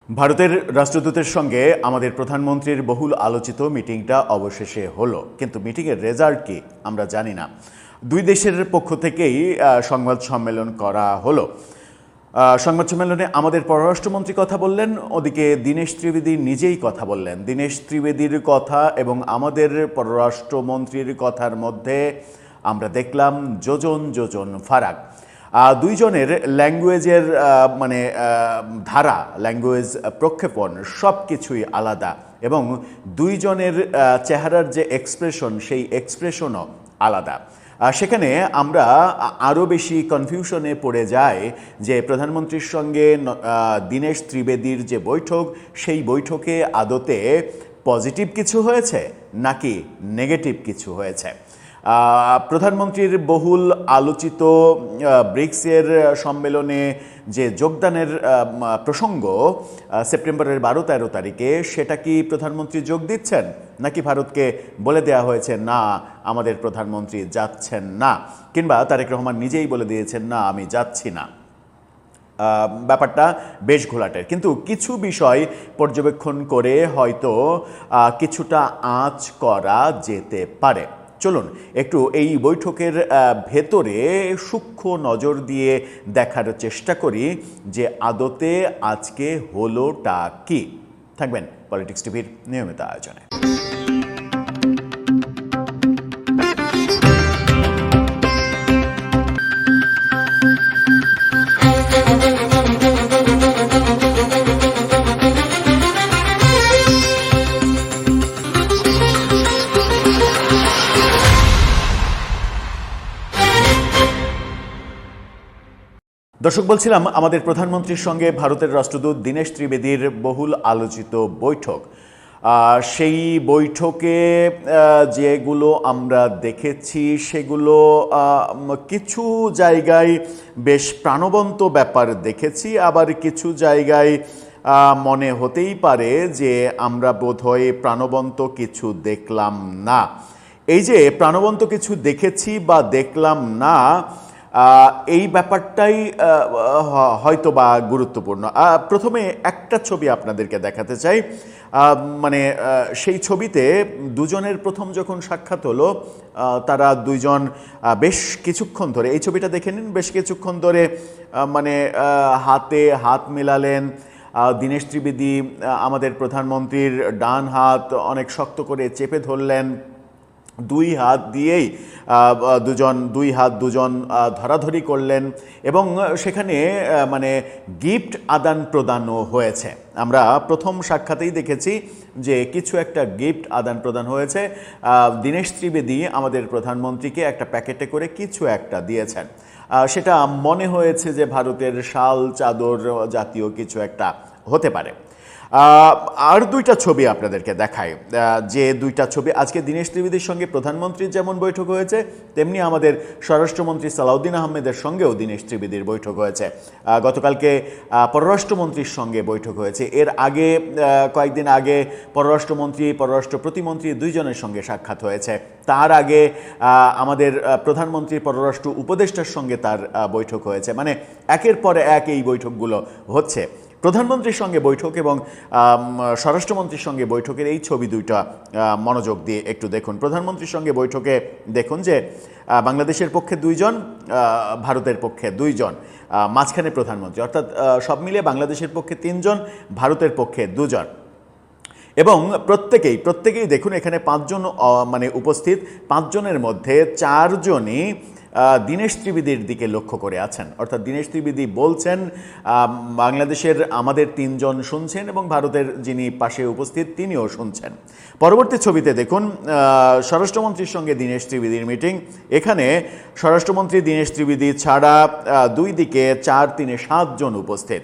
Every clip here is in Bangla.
ভারতের রাষ্ট্রদূতের সঙ্গে আমাদের প্রধানমন্ত্রীর বহুল আলোচিত মিটিংটা অবশেষে হলো, কিন্তু মিটিংয়ের রেজাল্ট কি আমরা জানি না। দুই দেশের পক্ষ থেকেই সংবাদ সম্মেলন করা হলো। সংবাদ সম্মেলনে আমাদের পররাষ্ট্রমন্ত্রী কথা বললেন, ওদিকে দীনেশ ত্রিবেদী নিজেই কথা বললেন। দীনেশ ত্রিবেদীর কথা এবং আমাদের পররাষ্ট্রমন্ত্রীর কথার মধ্যে আমরা দেখলাম যোজন যোজন ফারাক। দুইজনের ল্যাঙ্গুয়েজের ধারা, ল্যাঙ্গুয়েজ প্রক্ষেপণ সব কিছুই আলাদা, এবং দুইজনের চেহারার যে এক্সপ্রেশন, সেই এক্সপ্রেশনও আলাদা। সেখানে আমরা আরও বেশি কনফিউশনে পড়ে যাই যে প্রধানমন্ত্রীর সঙ্গে দীনেশ ত্রিবেদীর যে বৈঠক, সেই বৈঠকে আদতে পজিটিভ কিছু হয়েছে নাকি নেগেটিভ কিছু হয়েছে। প্রধানমন্ত্রীর বহুল আলোচিত ব্রিক্সের সম্মেলনে যে যোগদানের প্রসঙ্গ সেপ্টেম্বরের 12-13 তারিখে, সেটা কি প্রধানমন্ত্রী যোগ দিচ্ছেন, নাকি ভারতকে বলে দেওয়া হয়েছে না আমাদের প্রধানমন্ত্রী যাচ্ছেন না, কিংবা তারেক রহমান নিজেই বলে দিয়েছেন না আমি যাচ্ছি না। ব্যাপারটা বেশ ঘোলাটের, কিন্তু কিছু বিষয় পর্যবেক্ষণ করে হয়তো কিছুটা আঁচ করা যেতে পারে। চলুন একটু এই বৈঠকের ভেতরে সূক্ষ্ম নজর দিয়ে দেখার চেষ্টা করি যে আদতে আজকে হলোটা কি। থাকবেন পলিটিক্স টিভির নিয়মিত আয়োজনে। দর্শক, বলছিলাম আমাদের প্রধানমন্ত্রীর সঙ্গে ভারতের রাষ্ট্রদূত দীনেশ ত্রিবেদীর বহুল আলোচিত বৈঠক। সেই বৈঠকে যেগুলো আমরা দেখেছি সেগুলো কিছু জায়গায় বেশ প্রাণবন্ত ব্যাপার দেখেছি, আবার কিছু জায়গায় মনে হতেই পারে যে আমরা বোধহয় প্রাণবন্ত কিছু দেখলাম না। এই যে প্রাণবন্ত কিছু দেখেছি বা দেখলাম না, এই ব্যাপারটাই হয়তো বা গুরুত্বপূর্ণ। প্রথমে একটা ছবি আপনাদেরকে দেখাতে চাই। সেই ছবিতে দুজনের প্রথম যখন সাক্ষাৎ হলো, তারা দুইজন বেশ কিছুক্ষণ ধরে, এই ছবিটা দেখে নিন, বেশ কিছুক্ষণ ধরে হাতে হাত মেলালেন। দীনেশ ত্রিবেদী আমাদের প্রধানমন্ত্রীর ডান হাত অনেক শক্ত করে চেপে ধরলেন। দুই হাত দিয়েই দুজন ধরাধরি করলেন, এবং সেখানে গিফট আদান প্রদানও হয়েছে। আমরা প্রথম সাক্ষাতেই দেখেছি যে কিছু একটা গিফট আদান প্রদান হয়েছে। দীনেশ ত্রিবেদী আমাদের প্রধানমন্ত্রীকে একটা প্যাকেটে করে কিছু একটা দিয়েছেন। সেটা মনে হয়েছে যে ভারতের শাল চাদর জাতীয় কিছু একটা হতে পারে। আর দুইটা ছবি আপনাদেরকে দেখাই, যে দুইটা ছবি আজকে দীনেশ ত্রিবেদীর সঙ্গে প্রধানমন্ত্রীর যেমন বৈঠক হয়েছে, তেমনি আমাদের স্বরাষ্ট্রমন্ত্রী সালাউদ্দিন আহমেদের সঙ্গেও দীনেশ ত্রিবেদীর বৈঠক হয়েছে। গতকালকে পররাষ্ট্রমন্ত্রীর সঙ্গে বৈঠক হয়েছে। এর আগে কয়েকদিন আগে পররাষ্ট্রমন্ত্রী, পররাষ্ট্র প্রতিমন্ত্রী দুইজনের সঙ্গে সাক্ষাৎ হয়েছে। তার আগে আমাদের প্রধানমন্ত্রী পররাষ্ট্র উপদেষ্টার সঙ্গে তার বৈঠক হয়েছে। একের পর এক এই বৈঠকগুলো হচ্ছে। প্রধানমন্ত্রীর সঙ্গে বৈঠক এবং স্বরাষ্ট্রমন্ত্রীর সঙ্গে বৈঠকের এই ছবি দুইটা মনোযোগ দিয়ে একটু দেখুন। প্রধানমন্ত্রীর সঙ্গে বৈঠকে দেখুন যে বাংলাদেশের পক্ষে দুইজন, ভারতের পক্ষে দুইজন, মাঝখানে প্রধানমন্ত্রী, অর্থাৎ সব মিলিয়ে বাংলাদেশের পক্ষে তিনজন, ভারতের পক্ষে দুজন। এবং প্রত্যেকেই দেখুন এখানে পাঁচজন উপস্থিত, পাঁচজনের মধ্যে চারজনই দীনেশ ত্রিবেদীর দিকে লক্ষ্য করে আছেন। অর্থাৎ দীনেশ ত্রিবেদী বলছেন বাংলাদেশের আমাদের তিনজন শুনছেন, এবং ভারতের যিনি পাশে উপস্থিত তিনিও শুনছেন। পরবর্তী ছবিতে দেখুন স্বরাষ্ট্রমন্ত্রীর সঙ্গে দীনেশ ত্রিবেদীর মিটিং। এখানে স্বরাষ্ট্রমন্ত্রী দীনেশ ত্রিবেদী ছাড়া দুই দিকে 4-3-7 জন উপস্থিত।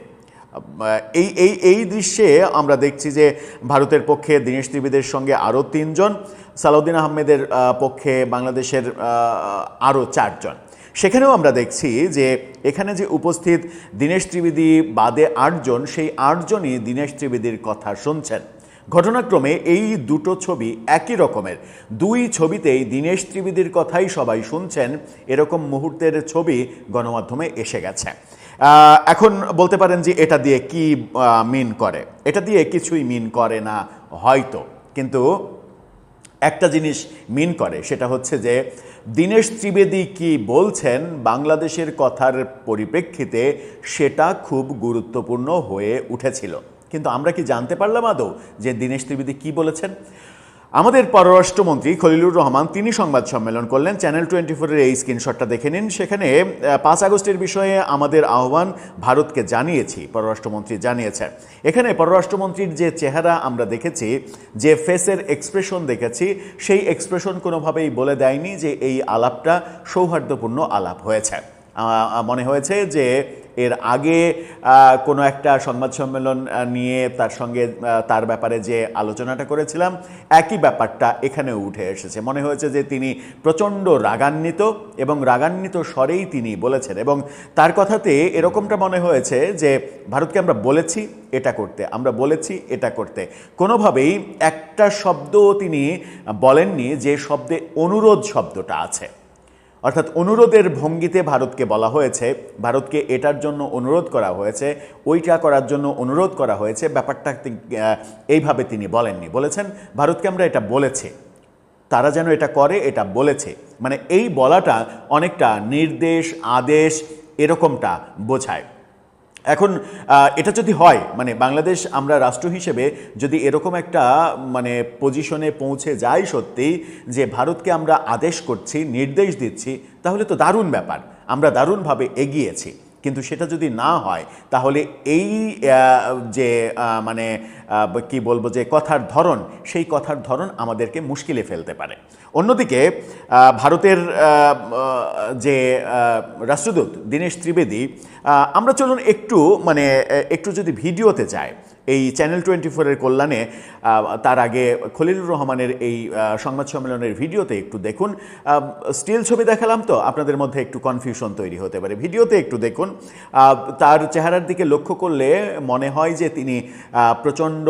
এই দৃশ্যে আমরা দেখছি যে ভারতের পক্ষে দীনেশ ত্রিবেদীর সঙ্গে আরও 3 জন, সালাউদ্দিন আহমেদের পক্ষে বাংলাদেশের আরও 4 জন। সেখানেও আমরা দেখছি যে এখানে যে উপস্থিত দীনেশ ত্রিবেদী বাদে 8 জন, সেই 8 জনই দীনেশ ত্রিবেদীর কথা শুনছেন। ঘটনাক্রমে এই দুটো ছবি একই রকমের, দুই ছবিতেই দীনেশ ত্রিবেদীর কথাই সবাই শুনছেন, এরকম মুহূর্তের ছবি গণমাধ্যমে এসে গেছে। এখন বলতে পারেন যে এটা দিয়ে কি মিন করে, এটা দিয়ে কিছুই মিন করে না হয়তো, কিন্তু একটা জিনিস মিন করে, সেটা হচ্ছে যে দীনেশ ত্রিবেদী কি বলছেন বাংলাদেশের কথার পরিপ্রেক্ষিতে সেটা খুব গুরুত্বপূর্ণ হয়ে উঠেছিল। কিন্তু আমরা কি জানতে পারলাম আদৌ যে দীনেশ ত্রিবেদী কি বলেছেন? আমাদের পররাষ্ট্রমন্ত্রী খলিলুর রহমান তিনি সংবাদ সম্মেলন করলেন, চ্যানেল 24-এর এই স্ক্রিনশটটা দেখে নিন। সেখানে 5 আগস্টের বিষয়ে আমাদের আহ্বান ভারতকে জানিয়েছি, পররাষ্ট্রমন্ত্রী জানিয়েছেন। এখানে পররাষ্ট্রমন্ত্রীর যে চেহারা আমরা দেখেছি, যে ফেসের এক্সপ্রেশন দেখেছি, সেই এক্সপ্রেশন কোনোভাবেই বলে দেয়নি যে এই আলাপটা সৌহার্দ্যপূর্ণ আলাপ হয়েছে। মনে হয়েছে যে এর আগে কোনো একটা সংবাদ সম্মেলন নিয়ে তার সঙ্গে তার ব্যাপারে যে আলোচনাটা করেছিলাম, একই ব্যাপারটা এখানেও উঠে এসেছে। মনে হয়েছে যে তিনি প্রচণ্ড রাগান্বিত এবং রাগান্বিত স্বরেই তিনি বলেছেন, এবং তার কথাতে এরকমটা মনে হয়েছে যে ভারতকে আমরা বলেছি এটা করতে, আমরা বলেছি এটা করতে। কোনোভাবেই একটা শব্দও তিনি বলেননি যে শব্দে অনুরোধ শব্দটা আছে। অর্থাৎ অনুরোধের ভঙ্গিতে ভারতকে বলা হয়েছে, ভারতকে এটার জন্য অনুরোধ করা হয়েছে, ওইটা করার জন্য অনুরোধ করা হয়েছে, ব্যাপারটা এইভাবে তিনি বলেননি। বলেছেন ভারতকে আমরা এটা বলেছি, তারা যেন এটা করে এটা বলেছে। মানে এই বলাটা অনেকটা নির্দেশ, আদেশ এরকমটা বোঝায়। এখন এটা যদি হয়, মানে বাংলাদেশ আমরা রাষ্ট্র হিসেবে যদি এরকম একটা মানে পজিশনে পৌঁছে যাই সত্যি, যে ভারতকে আমরা আদেশ করছি, নির্দেশ দিচ্ছি, তাহলে তো দারুণ ব্যাপার, আমরা দারুণভাবে এগিয়েছি। কিন্তু সেটা যদি না হয়, তাহলে এই যে মানে কি বলবো, যে কথার ধরন, সেই কথার ধরন আমাদেরকে মুশকিলে ফেলতে পারে। অন্যদিকে ভারতের যে রাষ্ট্রদূত দীনেশ ত্রিবেদী, আমরা চলুন একটু মানে একটু যদি ভিডিওতে যাই, এই চ্যানেল 24-এর কল্যাণে তার আগে খলিলুর রহমানের এই সংবাদ সম্মেলনের ভিডিওতে একটু দেখুন। স্টিল ছবি দেখালাম তো আপনাদের মধ্যে একটু কনফিউশন তৈরি হতে পারে, ভিডিওতে একটু দেখুন। তার চেহারার দিকে লক্ষ্য করলে মনে হয় যে তিনি প্রচণ্ড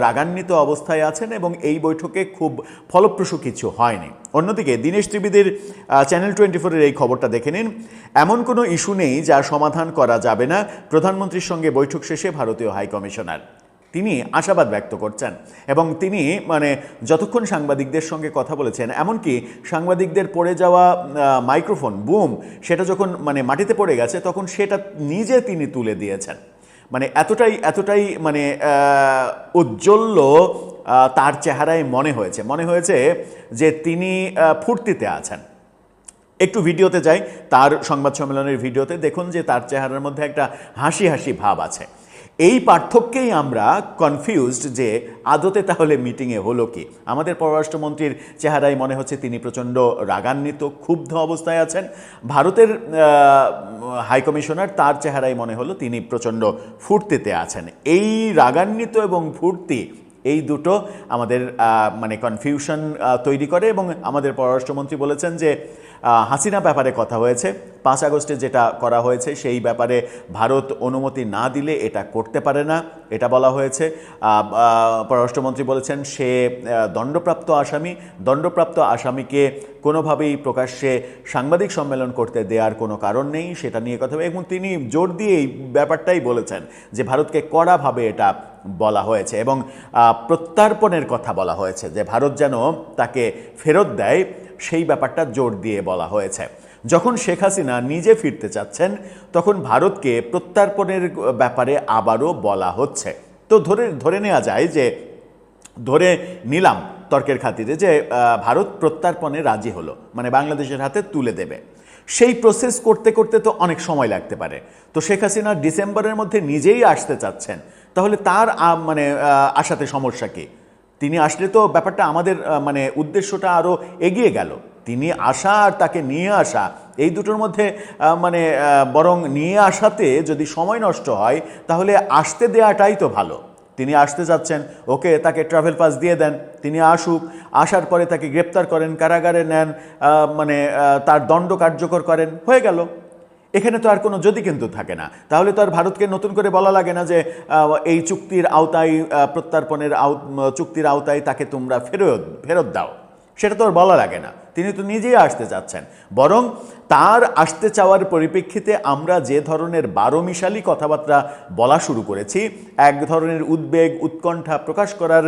রাগান্বিত অবস্থায় আছেন এবং এই বৈঠকে খুব ফলপ্রসূ কিছু হয়নি। অন্যদিকে দীনেশ ত্রিবেদীর চ্যানেল 24-এর এই খবরটা দেখে নিন। এমন কোনো ইস্যু নেই যা সমাধান করা যাবে না, প্রধানমন্ত্রীর সঙ্গে বৈঠক শেষে ভারতীয় হাইকমিশনার। তিনি আশাবাদ ব্যক্ত করছেন এবং তিনি মানে যতক্ষণ সাংবাদিকদের সঙ্গে কথা বলেছেন, এমনকি সাংবাদিকদের পড়ে যাওয়া মাইক্রোফোন বুম সেটা যখন মানে মাটিতে পড়ে গেছে, তখন সেটা নিজে তিনি তুলে দিয়েছেন। মানে এতটাই মানে উজ্জ্বল্য তার চেহারায় মনে হয়েছে যে তিনি ফুর্তিতে আছেন। একটু ভিডিওতে যাই, তার সংবাদ সম্মেলনের ভিডিওতে দেখুন যে তার চেহারার মধ্যে একটা হাসি হাসি ভাব আছে। এই পার্থক্যেই আমরা কনফিউজড যে আদতে তাহলে মিটিংয়ে হলো কি। আমাদের পররাষ্ট্রমন্ত্রীর চেহারায় মনে হচ্ছে তিনি প্রচণ্ড রাগান্বিত, ক্ষুব্ধ অবস্থায় আছেন। ভারতের হাইকমিশনার, তার চেহারায় মনে হলো তিনি প্রচণ্ড ফুর্তিতে আছেন। এই রাগান্বিত এবং ফুর্তি, এই দুটো আমাদের মানে কনফিউশন তৈরি করে। এবং আমাদের পররাষ্ট্রমন্ত্রী বলেছেন যে হাসিনা ব্যাপারে কথা হয়েছে, 5 আগস্টে যেটা করা হয়েছে সেই ব্যাপারে ভারত অনুমতি না দিলে এটা করতে পারে না, এটা বলা হয়েছে। পররাষ্ট্রমন্ত্রী বলেছেন সে দণ্ডপ্রাপ্ত আসামিকে কোনোভাবেই প্রকাশ্যে সাংবাদিক সম্মেলন করতে দেওয়ার কোনো কারণ নেই, সেটা নিয়ে কথা হবে। এবং তিনি জোর দিয়ে এই ব্যাপারটাই বলেছেন যে ভারতকে কড়াভাবে এটা বলা হয়েছে এবং প্রত্যর্পণের কথা বলা হয়েছে, যে ভারত যেন তাকে ফেরত দেয়, সেই ব্যাপারটা জোর দিয়ে বলা হয়েছে। যখন শেখ হাসিনা নিজে ফিরতে চাচ্ছেন, তখন ভারতকে প্রত্যর্পণের ব্যাপারে আবারও বলা হচ্ছে। তো ধরে নেওয়া যায় যে, ধরে নিলাম তর্কের খাতিরে যে ভারত প্রত্যর্পণে রাজি হলো, মানে বাংলাদেশের হাতে তুলে দেবে। সেই প্রসেস করতে করতে তো অনেক সময় লাগতে পারে। তো শেখ হাসিনা ডিসেম্বরের মধ্যে নিজেই আসতে চাচ্ছেন, তাহলে তার মানে আসাতে সমস্যা কি? তিনি আসলে তো ব্যাপারটা আমাদের মানে উদ্দেশ্যটা আরও এগিয়ে গেল। তিনি আসা আর তাকে নিয়ে আসা, এই দুটোর মধ্যে মানে বরং নিয়ে আসাতে যদি সময় নষ্ট হয়, তাহলে আসতে দেওয়াটাই তো ভালো। তিনি আসতে যাচ্ছেন, ওকে, তাকে ট্রাভেল পাস দিয়ে দেন, তিনি আসুক, আসার পরে তাকে গ্রেপ্তার করেন, কারাগারে নেন, মানে তার দণ্ড কার্যকর করেন, হয়ে গেল। এখানে তো আর কোনো যদি কিন্তু থাকে না। তাহলে তো আর ভারতকে নতুন করে বলা লাগে না যে এই চুক্তির আওতায়, প্রত্যর্পণের চুক্তির আওতায় তাকে তোমরা ফেরত দাও, সেটা তো আর বলা লাগে না। তিনি তো নিজেই আসতে চাচ্ছেন, বরং তার আসতে চাওয়ার পরিপ্রেক্ষিতে আমরা যে ধরনের বারোমিশালি কথাবার্তা বলা শুরু করেছি, এক ধরনের উদ্বেগ উৎকণ্ঠা প্রকাশ করার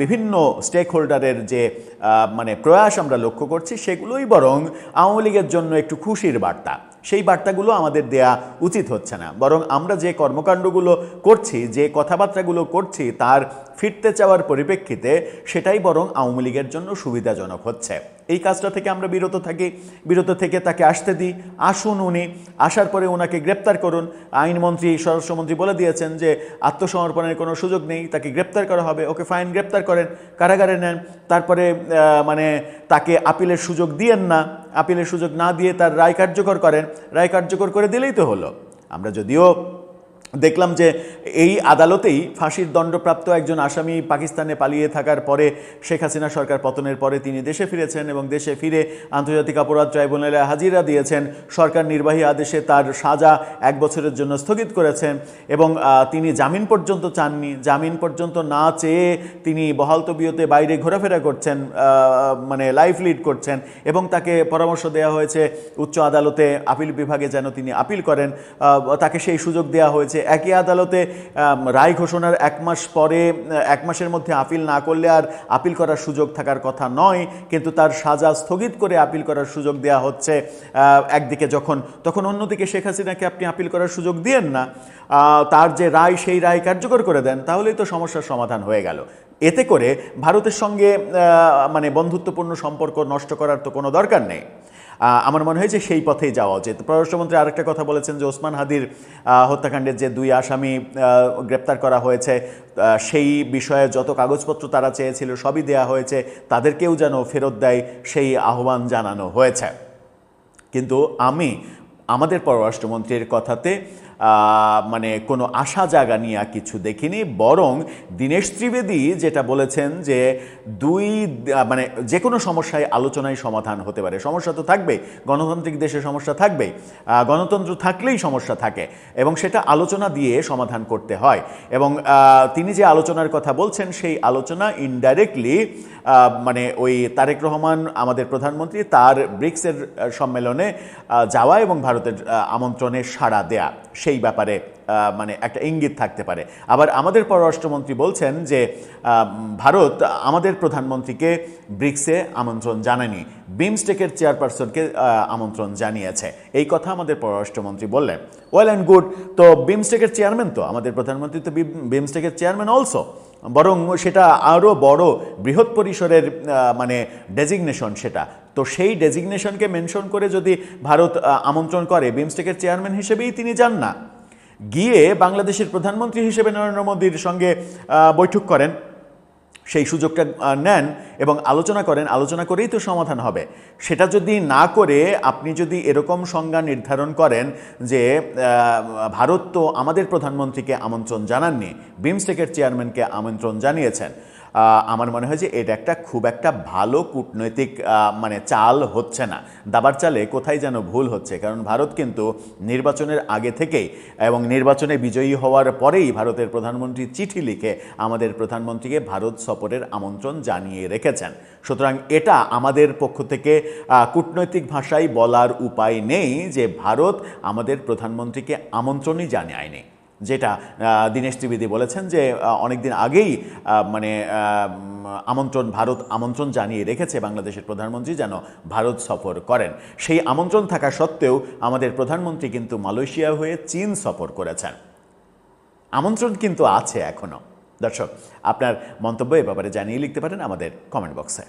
বিভিন্ন স্টেক হোল্ডারের যে মানে প্রয়াস আমরা লক্ষ্য করছি, সেগুলোই বরং আওয়ামী লীগের জন্য একটু খুশির বার্তা। সেই বার্তাগুলো আমাদের দেয়া উচিত হচ্ছে না, বরং আমরা যে কর্মকাণ্ডগুলো করছি, যে কথাবার্তাগুলো করছি, তার ফিরতে চাওয়ার পরিপ্রেক্ষিতে সেটাই বরং আওয়ামী লীগের জন্য সুবিধাজনক হচ্ছে। এই কাজটা থেকে আমরা বিরত থেকে তাকে আসতে দিই। আসুন, উনি আসার পরে ওনাকে গ্রেপ্তার করুন। আইনমন্ত্রী স্বরাষ্ট্রমন্ত্রী বলে দিয়েছেন যে আত্মসমর্পণের কোনো সুযোগ নেই, তাকে গ্রেপ্তার করা হবে। ওকে ফাইন, গ্রেপ্তার করেন, কারাগারে নেন, তারপরে মানে তাকে আপিলের সুযোগ দিয়েন না, আপিলের সুযোগ না দিয়ে তার রায় কার্যকর করেন, রায় কার্যকর করে দিলেই তো হলো। আমরা যদিও দেখলাম যে এই আদালতেই ফাঁসির দণ্ডপ্রাপ্ত একজন আসামি পাকিস্তানে পালিয়ে থাকার পরে শেখ হাসিনা সরকার পতনের পরে তিনি দেশে ফিরেছেন এবং দেশে ফিরে আন্তর্জাতিক অপরাধ ট্রাইব্যুনালে হাজিরা দিয়েছেন। সরকার নির্বাহী আদেশে তার সাজা 1 বছরের জন্য স্থগিত করেছেন এবং তিনি জামিন পর্যন্ত চাননি। জামিন পর্যন্ত না চেয়ে তিনি বহাল তবিয়তে বাইরে ঘোরাফেরা করছেন, মানে লাইফ লিড করছেন, এবং তাকে পরামর্শ দেওয়া হয়েছে উচ্চ আদালতে আপিল বিভাগে যেন তিনি আপিল করেন। তাকে সেই সুযোগ দেওয়া হয়েছে। একই আদালতে রায় ঘোষণার 1 মাস পরে 1 মাসের মধ্যে আপিল না করলে আর আপিল করার সুযোগ থাকার কথা নয়, কিন্তু তার সাজা স্থগিত করে আপিল করার সুযোগ দেওয়া হচ্ছে একদিকে, তখন অন্যদিকে শেখ হাসিনাকে আপনি আপিল করার সুযোগ দিয়েন না, তার যে রায় সেই রায় কার্যকর করে দেন, তাহলেই তো সমস্যার সমাধান হয়ে গেল। এতে করে ভারতের সঙ্গে মানে বন্ধুত্বপূর্ণ সম্পর্ক নষ্ট করার তো কোনো দরকার নেই। আমার মনে হয় যে সেই পথেই যাওয়া উচিত। পররাষ্ট্রমন্ত্রী আরেকটা কথা বলেছেন যে ওসমান হাদির হত্যাকাণ্ডের যে 2 আসামি গ্রেপ্তার করা হয়েছে, সেই বিষয়ে যত কাগজপত্র তারা চেয়েছিল সবই দেয়া হয়েছে, তাদেরকেও যেন ফেরত দেয় সেই আহ্বান জানানো হয়েছে। কিন্তু আমাদের পররাষ্ট্রমন্ত্রীর কথাতে মানে কোনো আশা জাগা নিয়ে কিছু দেখিনি, বরং দীনেশ ত্রিবেদী যেটা বলেছেন যে মানে যে কোনো সমস্যায় আলোচনায় সমাধান হতে পারে। সমস্যা তো থাকবেই, গণতান্ত্রিক দেশে সমস্যা থাকবেই, গণতন্ত্র থাকলেই সমস্যা থাকে এবং সেটা আলোচনা দিয়ে সমাধান করতে হয়। এবং তিনি যে আলোচনার কথা বলছেন, সেই আলোচনা ইনডাইরেক্টলি মানে ওই তারেক রহমান আমাদের প্রধানমন্ত্রী তার ব্রিক্সের সম্মেলনে যাওয়া এবং ভারতের আমন্ত্রণে সাড়া দেয়া, সেই ব্যাপারে মানে একটা ইঙ্গিত থাকতে পারে। আবার আমাদের পররাষ্ট্রমন্ত্রী বলছেন যে ভারত আমাদের প্রধানমন্ত্রীকে ব্রিক্সে আমন্ত্রণ জানায়নি, বিমস্টেকের চেয়ারপারসনকে আমন্ত্রণ জানিয়েছে, এই কথা আমাদের পররাষ্ট্রমন্ত্রী বললেন। ওয়েল অ্যান্ড গুড, তো বিমস্টেকের চেয়ারম্যান তো আমাদের প্রধানমন্ত্রী, তো বিমস্টেকের চেয়ারম্যান অলসো, বরং সেটা আরও বড় বৃহৎ পরিসরের মানে ডেজিগনেশন সেটা। তো সেই ডেজিগনেশনকে মেনশন করে যদি ভারত আমন্ত্রণ করে, বিমস্টেকের চেয়ারম্যান হিসেবেই তিনি যান না, গিয়ে বাংলাদেশের প্রধানমন্ত্রী হিসেবে নরেন্দ্র মোদীর সঙ্গে বৈঠক করেন, সেই সুযোগটা নেন এবং আলোচনা করেন, আলোচনা করেই তো সমাধান হবে। সেটা যদি না করে আপনি যদি এরকম সংজ্ঞা নির্ধারণ করেন যে ভারত তো আমাদের প্রধানমন্ত্রীকে আমন্ত্রণ জানাননি, বিমস্টেকের চেয়ারম্যানকে আমন্ত্রণ জানিয়েছেন, আমার মনে হয় যে এটা খুব একটা ভালো কূটনৈতিক মানে চাল হচ্ছে না। দাবার চালে কোথায় যেন ভুল হচ্ছে, কারণ ভারত কিন্তু নির্বাচনের আগে থেকেই এবং নির্বাচনে বিজয়ী হওয়ার পরেই ভারতের প্রধানমন্ত্রী চিঠি লিখে আমাদের প্রধানমন্ত্রীকে ভারত সফরের আমন্ত্রণ জানিয়ে রেখেছেন। সুতরাং এটা আমাদের পক্ষ থেকে কূটনৈতিক ভাষায় বলার উপায় নেই যে ভারত আমাদের প্রধানমন্ত্রীকে আমন্ত্রণই জানায়নি, যেটা দীনেশ ত্রিবেদী বলেছেন যে অনেকদিন আগেই মানে ভারত আমন্ত্রণ জানিয়ে রেখেছে বাংলাদেশের প্রধানমন্ত্রী যেন ভারত সফর করেন। সেই আমন্ত্রণ থাকা সত্ত্বেও আমাদের প্রধানমন্ত্রী কিন্তু মালয়েশিয়া হয়ে চীন সফর করেছেন। আমন্ত্রণ কিন্তু আছে এখনও। দর্শক, আপনার মন্তব্য এ ব্যাপারে জানিয়ে লিখতে পারেন আমাদের কমেন্ট বক্সে।